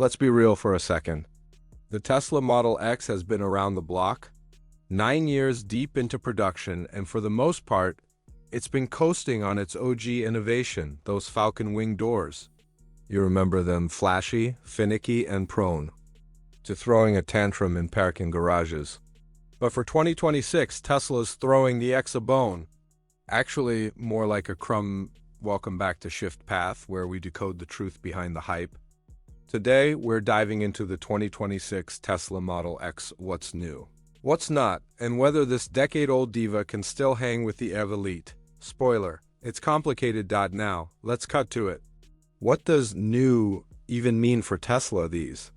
Let's be real for a second. The Tesla Model X has been around the block, 9 years deep into production, and for the most part, it's been coasting on its OG innovation, those falcon wing doors. You remember them flashy, finicky, and prone to throwing a tantrum in parking garages. But for 2026, Tesla's throwing the X a bone. Actually, more like a crumb. Welcome back to Shift Path, where we decode the truth behind the hype. Today, we're diving into the 2026 Tesla Model X, what's new, what's not, and whether this decade-old diva can still hang with the elite. Spoiler, it's complicated. Now, let's cut to it. What does new even mean for Tesla these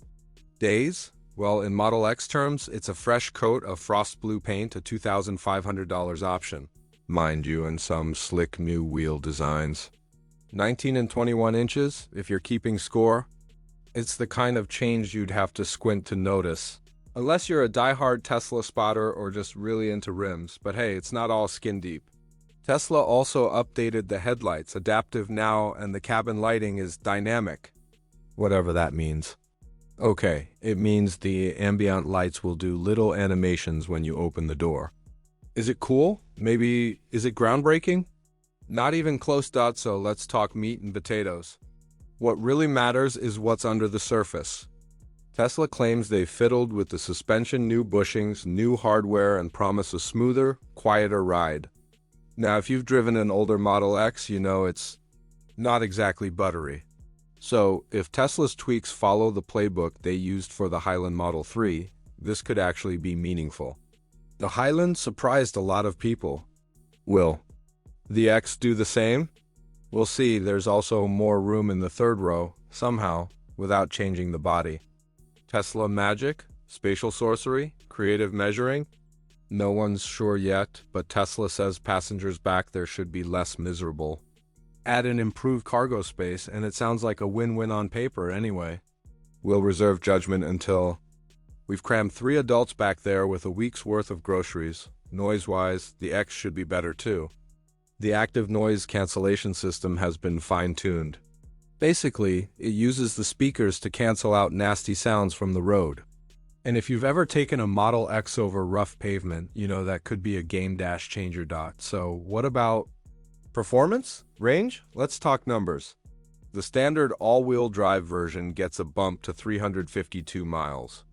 days? Well, in Model X terms, it's a fresh coat of frost blue paint, a $2,500 option, mind you, and some slick new wheel designs. 19 and 21 inches, if you're keeping score. It's the kind of change you'd have to squint to notice, unless you're a die-hard Tesla spotter or just really into rims, but hey, it's not all skin deep. Tesla also updated the headlights, adaptive now, and the cabin lighting is dynamic, whatever that means. Okay, it means the ambient lights will do little animations when you open the door. Is it cool? Maybe, is it groundbreaking? Not even close. So let's talk meat and potatoes. What really matters is what's under the surface. Tesla claims they fiddled with the suspension, new bushings, new hardware, and promise a smoother, quieter ride. Now, if you've driven an older Model X, you know it's not exactly buttery. So, if Tesla's tweaks follow the playbook they used for the Highland Model 3, this could actually be meaningful. The Highland surprised a lot of people. Will the X do the same? We'll see. There's also more room in the third row, somehow, without changing the body. Tesla magic? Spatial sorcery? Creative measuring? No one's sure yet, but Tesla says passengers back there should be less miserable. Add an improved cargo space, and it sounds like a win-win on paper anyway. We'll reserve judgment until we've crammed 3 adults back there with a week's worth of groceries. Noise-wise, the X should be better too. The active noise cancellation system has been fine-tuned. Basically, it uses the speakers to cancel out nasty sounds from the road. And if you've ever taken a Model X over rough pavement, you know that could be a game changer. So what about performance? Range? Let's talk numbers. The standard all-wheel drive version gets a bump to 352 miles.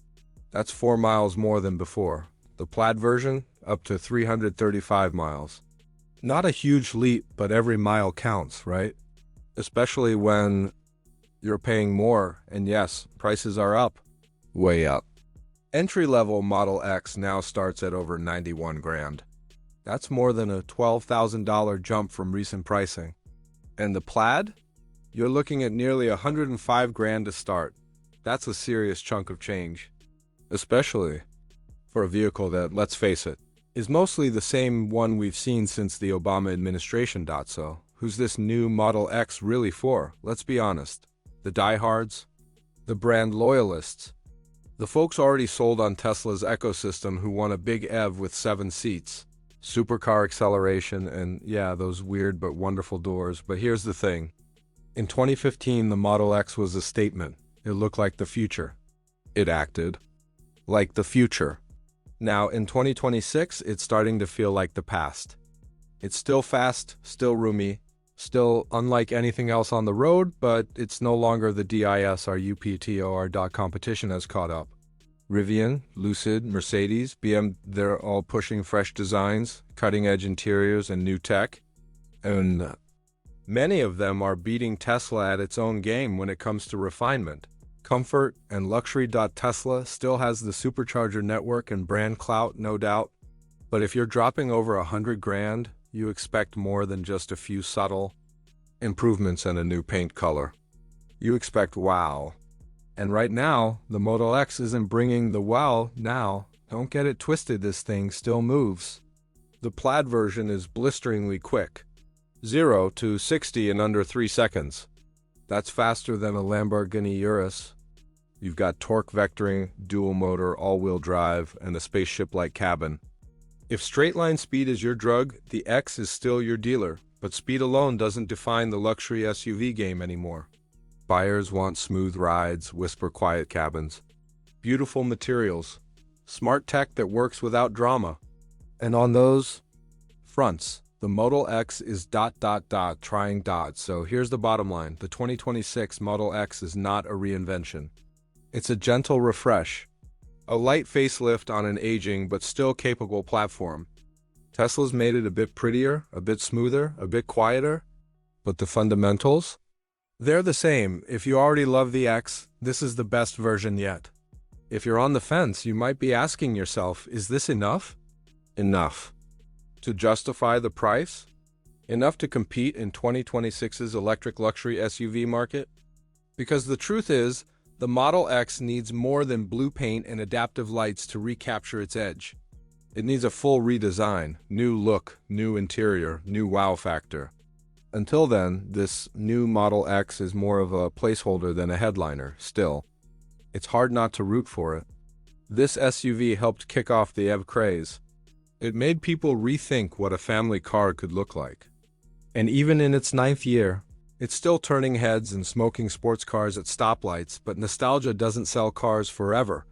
That's 4 miles more than before. The Plaid version, up to 335 miles. Not a huge leap, but every mile counts, right? Especially when you're paying more, and yes, prices are up. Way up. Entry-level Model X now starts at over 91 grand. That's more than a $12,000 jump from recent pricing. And the Plaid? You're looking at nearly 105 grand to start. That's a serious chunk of change. Especially for a vehicle that, let's face it, is mostly the same one we've seen since the Obama administration. So, who's this new Model X really for? Let's be honest. The diehards? The brand loyalists? The folks already sold on Tesla's ecosystem who want a big EV with 7 seats, supercar acceleration, and yeah, those weird but wonderful doors. But here's the thing. In 2015, the Model X was a statement. It looked like the future. It acted like the future. Now, in 2026, it's starting to feel like the past. It's still fast, still roomy, still unlike anything else on the road, but it's no longer the DISRUPTOR. Competition has caught up. Rivian, Lucid, Mercedes, BM, they're all pushing fresh designs, cutting-edge interiors, and new tech. And many of them are beating Tesla at its own game when it comes to refinement, comfort, and luxury. Tesla still has the supercharger network and brand clout, no doubt. But if you're dropping over 100 grand, you expect more than just a few subtle improvements and a new paint color. You expect wow. And right now, the Model X isn't bringing the wow now. Don't get it twisted, this thing still moves. The Plaid version is blisteringly quick. 0 to 60 in under 3 seconds. That's faster than a Lamborghini Urus. You've got torque vectoring, dual motor, all-wheel drive, and a spaceship-like cabin. If straight-line speed is your drug, the X is still your dealer, but speed alone doesn't define the luxury SUV game anymore. Buyers want smooth rides, whisper quiet cabins, beautiful materials, smart tech that works without drama. And on those fronts, the Model X is trying dots. So here's the bottom line. The 2026 Model X is not a reinvention. It's a gentle refresh, a light facelift on an aging but still capable platform. Tesla's made it a bit prettier, a bit smoother, a bit quieter, but the fundamentals? They're the same. If you already love the X, this is the best version yet. If you're on the fence, you might be asking yourself, is this enough? Enough to justify the price? Enough to compete in 2026's electric luxury SUV market? Because the truth is, the Model X needs more than blue paint and adaptive lights to recapture its edge. It needs a full redesign, new look, new interior, new wow factor. Until then, this new Model X is more of a placeholder than a headliner. Still, it's hard not to root for it. This SUV helped kick off the EV craze. It made people rethink what a family car could look like. And even in its 9th year, it's still turning heads and smoking sports cars at stoplights, but nostalgia doesn't sell cars forever.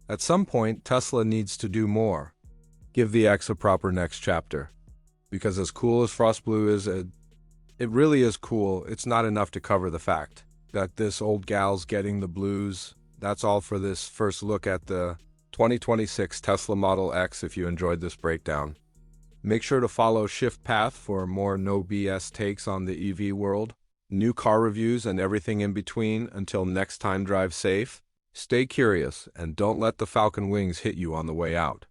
At some point, Tesla needs to do more. Give the X a proper next chapter. Because as cool as Frost Blue is, it really is cool, it's not enough to cover the fact that this old gal's getting the blues. That's all for this first look at the 2026 Tesla Model X. If you enjoyed this breakdown, make sure to follow Shift Path for more no BS takes on the EV world, new car reviews, and everything in between. Until next time, drive safe, stay curious, and don't let the falcon wings hit you on the way out.